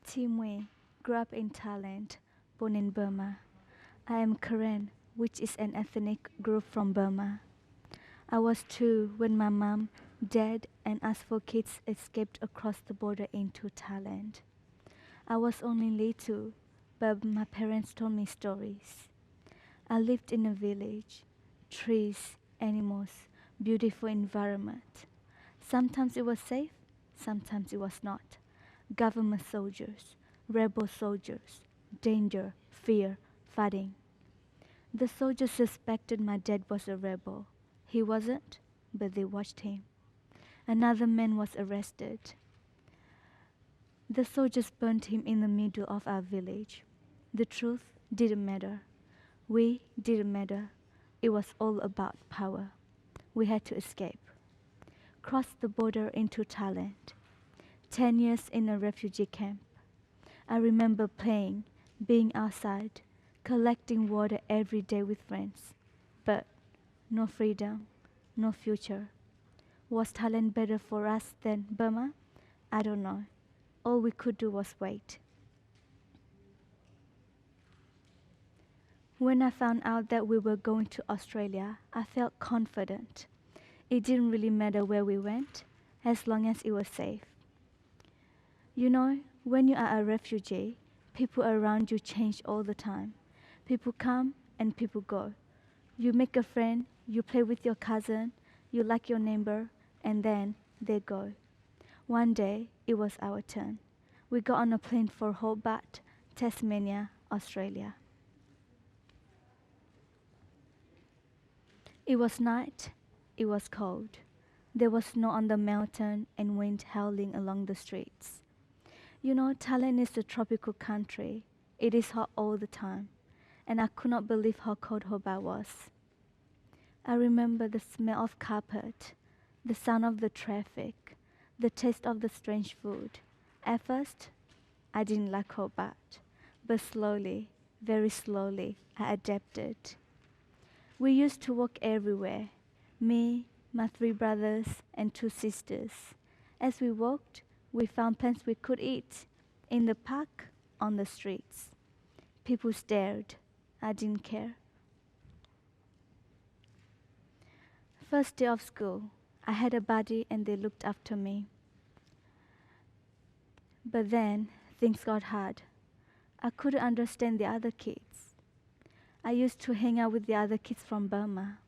Timwe grew up in Thailand, born in Burma. I am Karen, which is an ethnic group from Burma. I was 2 when my mom, dad, and us 4 kids escaped across the border into Thailand. I was only little, but my parents told me stories. I lived in a village, trees, animals, beautiful environment. Sometimes it was safe, sometimes it was not. Government soldiers, rebel soldiers, danger, fear, fighting. The soldiers suspected my dad was a rebel. He wasn't, but they watched him. Another man was arrested. The soldiers burned him in the middle of our village. The truth didn't matter. We didn't matter. It was all about power. We had to escape. Cross the border into Thailand. 10 years in a refugee camp. I remember playing, being outside, collecting water every day with friends. But no freedom, no future. Was Thailand better for us than Burma? I don't know. All we could do was wait. When I found out that we were going to Australia, I felt confident. It didn't really matter where we went, as long as it was safe. You know, when you are a refugee, people around you change all the time. People come and people go. You make a friend, you play with your cousin, you like your neighbor, and then they go. One day, it was our turn. We got on a plane for Hobart, Tasmania, Australia. It was night, it was cold. There was snow on the mountain and wind howling along the streets. You know, Thailand is a tropical country. It is hot all the time, and I could not believe how cold Hobart was. I remember the smell of carpet, the sound of the traffic, the taste of the strange food. At first, I didn't like Hobart, but slowly, very slowly, I adapted. We used to walk everywhere, me, my 3 brothers, and 2 sisters. As we walked, we found plants we could eat, in the park, on the streets. People stared. I didn't care. First day of school, I had a buddy and they looked after me. But then, things got hard. I couldn't understand the other kids. I used to hang out with the other kids from Burma.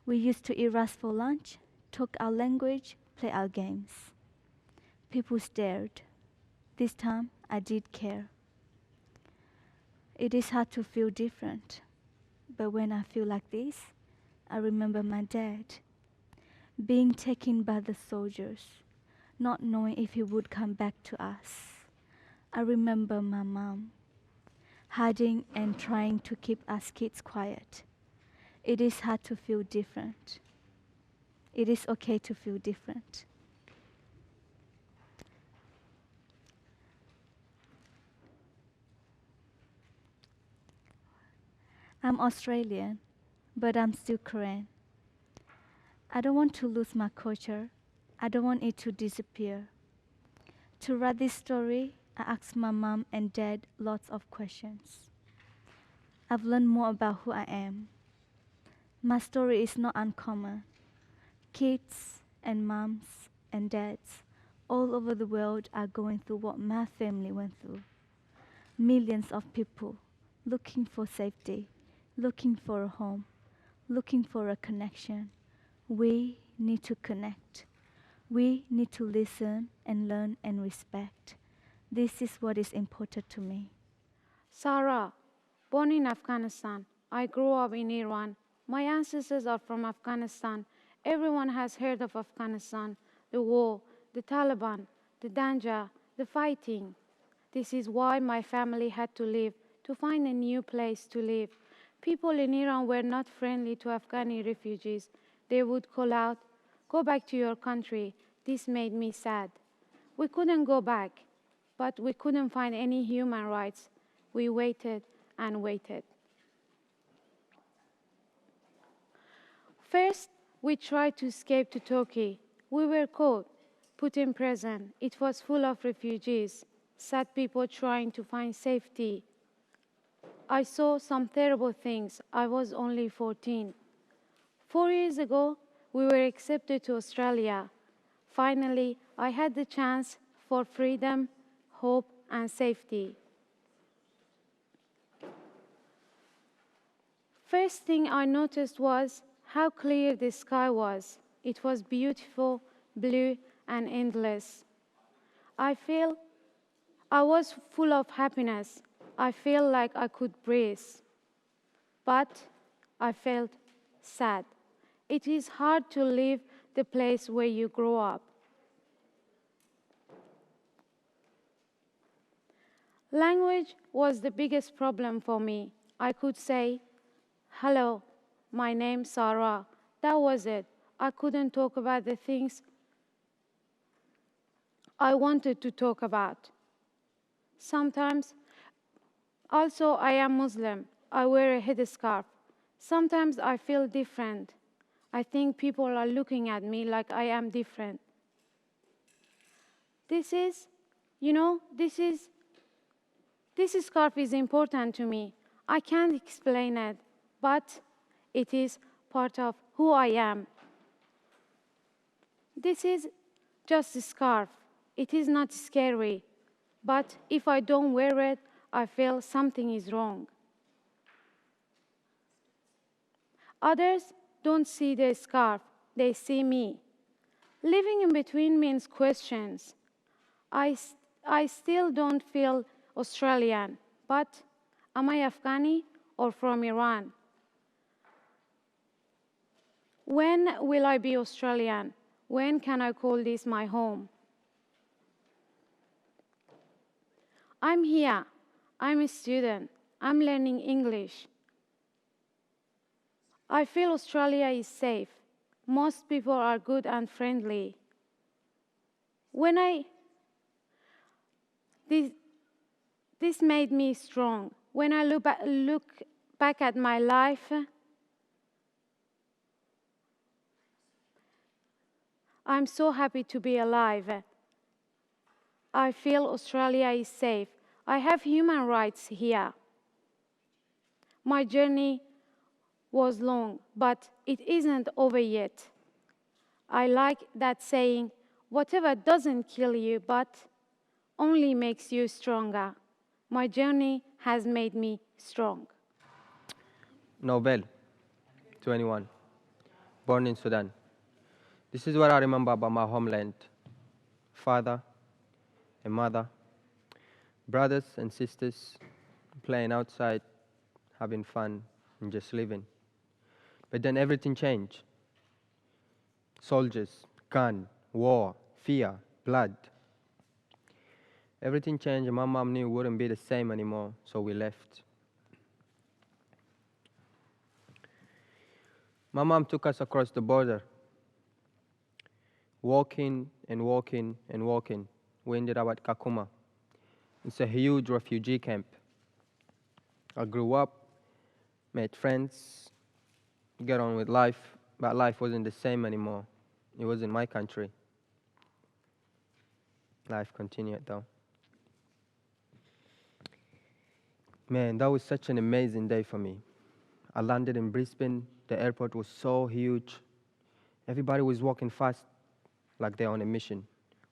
We used to eat rice for lunch, talk our language, play our games. People stared. This time, I did care. It is hard to feel different, but when I feel like this, I remember my dad, being taken by the soldiers, not knowing if he would come back to us. I remember my mom, hiding and trying to keep us kids quiet. It is hard to feel different. It is okay to feel different. I'm Australian, but I'm still Korean. I don't want to lose my culture. I don't want it to disappear. To write this story, I asked my mom and dad lots of questions. I've learned more about who I am. My story is not uncommon. Kids and moms and dads all over the world are going through what my family went through. Millions of people looking for safety, looking for a home, looking for a connection. We need to connect. We need to listen and learn and respect. This is what is important to me. Sarah, born in Afghanistan. I grew up in Iran. My ancestors are from Afghanistan. Everyone has heard of Afghanistan, the war, the Taliban, the danger, the fighting. This is why my family had to leave, to find a new place to live. People in Iran were not friendly to Afghani refugees. They would call out, "Go back to your country." This made me sad. We couldn't go back, but we couldn't find any human rights. We waited and waited. First, we tried to escape to Turkey. We were caught, put in prison. It was full of refugees. sad people trying to find safety. I saw some terrible things. I was only 14. 4 years ago, we were accepted to Australia. Finally, I had the chance for freedom, hope, and safety. First thing I noticed was how clear the sky was. It was beautiful, blue, and endless. I was full of happiness. I felt like I could breathe. But I felt sad. It is hard to leave the place where you grow up. Language was the biggest problem for me. I could say, "Hello, my name's Sarah." That was it. I couldn't talk about the things I wanted to talk about. Sometimes, also, I am Muslim. I wear a headscarf. Sometimes I feel different. I think people are looking at me like I am different. This scarf is important to me. I can't explain it, but it is part of who I am. This is just a scarf. It is not scary, but if I don't wear it, I feel something is wrong. Others don't see the scarf, they see me. Living in between means questions. I still don't feel Australian, but am I Afghani or from Iran? When will I be Australian? When can I call this my home? I'm here. I'm a student. I'm learning English. I feel Australia is safe. Most people are good and friendly. This made me strong. When I look back at my life, I'm so happy to be alive. I feel Australia is safe. I have human rights here. My journey was long, but it isn't over yet. I like that saying, whatever doesn't kill you, but only makes you stronger. My journey has made me strong. Nobel, 21, born in Sudan. This is what I remember about my homeland. Father and mother, brothers and sisters, playing outside, having fun, and just living. But then everything changed. Soldiers, gun, war, fear, blood. Everything changed and my mom knew it wouldn't be the same anymore, so we left. My mom took us across the border, walking and walking and walking. We ended up at Kakuma. It's a huge refugee camp. I grew up, made friends, got on with life, but life wasn't the same anymore. It wasn't my country. Life continued though. Man, that was such an amazing day for me. I landed in Brisbane. The airport was so huge. Everybody was walking fast like they're on a mission.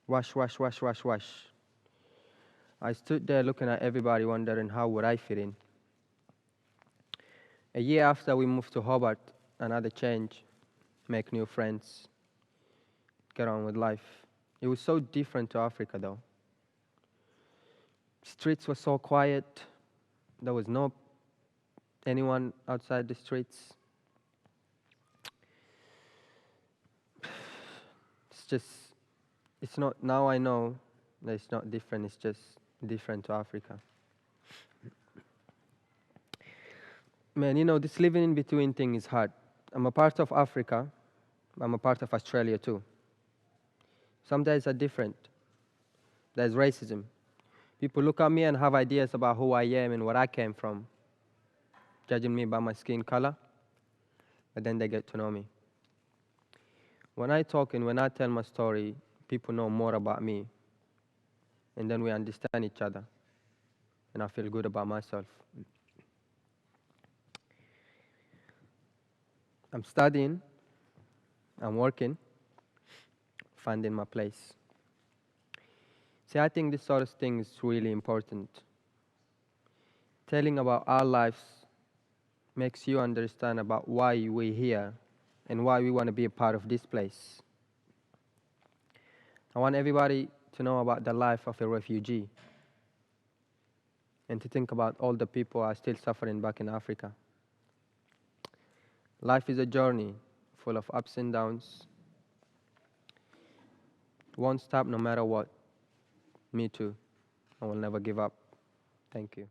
Rush, rush, rush, rush, rush. I stood there looking at everybody wondering how would I fit in. A year after we moved to Hobart, another change, make new friends, get on with life. It was so different to Africa though. Streets were so quiet. There was no anyone outside the streets. It's not, now I know that it's not different, it's just different to Africa. Man, this living in between thing is hard. I'm a part of Africa, I'm a part of Australia too. Some days are different. There's racism. People look at me and have ideas about who I am and where I came from, judging me by my skin color, but then they get to know me. When I talk and when I tell my story, people know more about me. and then we understand each other, and I feel good about myself. I'm studying, I'm working, finding my place. See, I think this sort of thing is really important. Telling about our lives makes you understand about why we're here and why we want to be a part of this place. I want everybody to know about the life of a refugee and to think about all the people who are still suffering back in Africa. Life is a journey full of ups and downs. Won't stop no matter what. Me too. I will never give up. Thank you.